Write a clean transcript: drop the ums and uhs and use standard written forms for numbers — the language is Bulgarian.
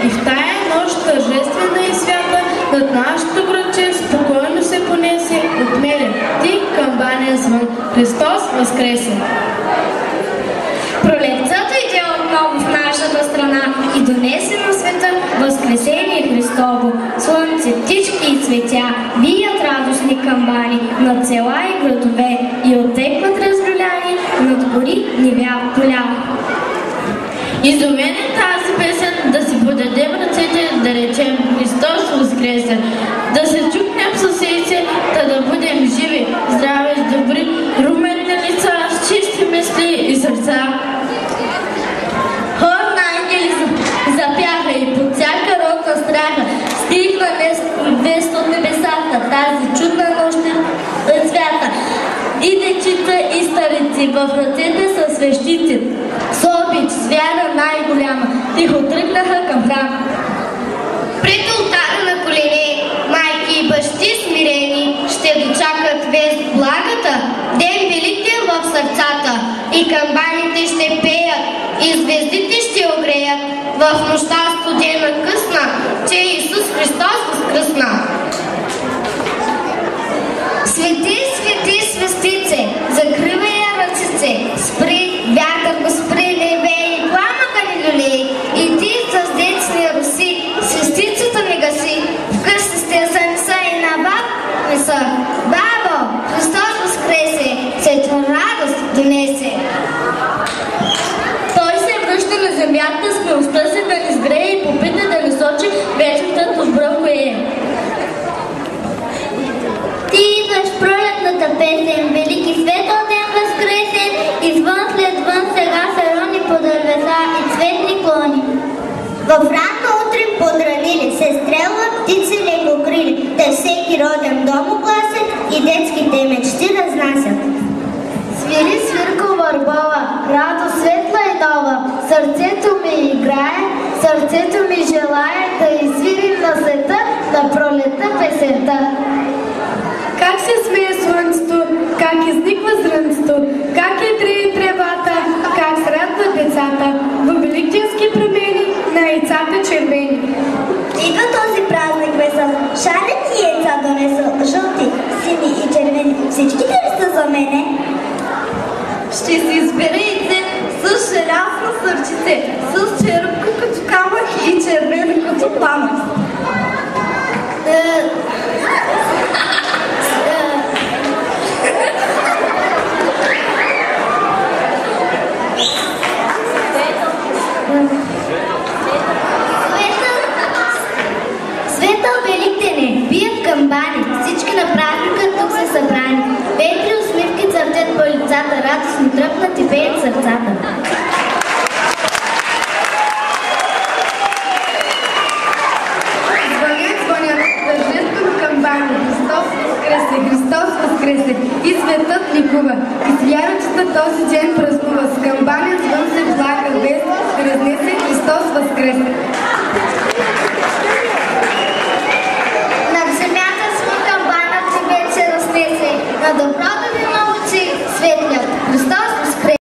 и в тая нощ тържествена и свята над нашето градче спокойно се понесе отмерен тих камбанен звън. Христос възкресе! Пролетта дойде отново в нашата страна и донесе на света възкресение Христово. Слънце, птички и цветя вият радостни камбани над села и градове и оттекват разлюляни над гори, нивя, поля. Изумен е тази песен да си подадем ръцете, да речем Христос възкресе, да се чукнем със сърце, да бъдем живи, здрави, добри, руменни лица, с чисти мисли и сърца. Хор на ангели запяха и под всяка рока страха стигна вест от небесата, тази чудна нощ е свята. И дечица и старици, в ръцете са свещици, с обич, с вяра най-голяма, тихо тръгнаха към храм. Пред ултара на колене, майки и бащи смирени, ще дочакат вест благата, ден великден в сърцата, и камбаните ще пеят, и звездите ще огреят, в нощта студена късна, че Исус Христос възкръсна. Свети, свети, свестице, закривай я ръцице, спри, вятър го спри, не бей, пламъка ни люлей, и ти с децни руси, свестицата ми гаси, вкъщи сте са и на баб не са. Бабо, Христос възкресе, светла радост донесе. Той се връща на земята, смелостта си да ни сгрее и попита да ни сочи вечната добра кое е. Ти идваш пролетната песен, велики светъл ден възкресен, извън след вън сега се рони по дървеса и цветни клони. В ранно утрин подранили, се стрелват птици лекокрили, те всеки роден дом огласят и детските мечти разнасят. Свири свирко върбова, радост светла и нова, сърцето ми играе, сърцето ми желае да извирим на света на пролетта песента. Как се смее слънцето, как изниква зрънцето, как трее тревата, как се радват децата, в великденски промени на яйцата червени. Идва този празник весел, шарени яйца донеса, жълти, сини и червени. Всичките ли са за мене? Ще си избера яйце с желязно сърчице, с черупка като камък и червено като памък. Светъл великдене, бият камбани, всички на празника тук са събрани. Ветри усмивки църтят по лицата, радостно тръпнат и пеят сърцата.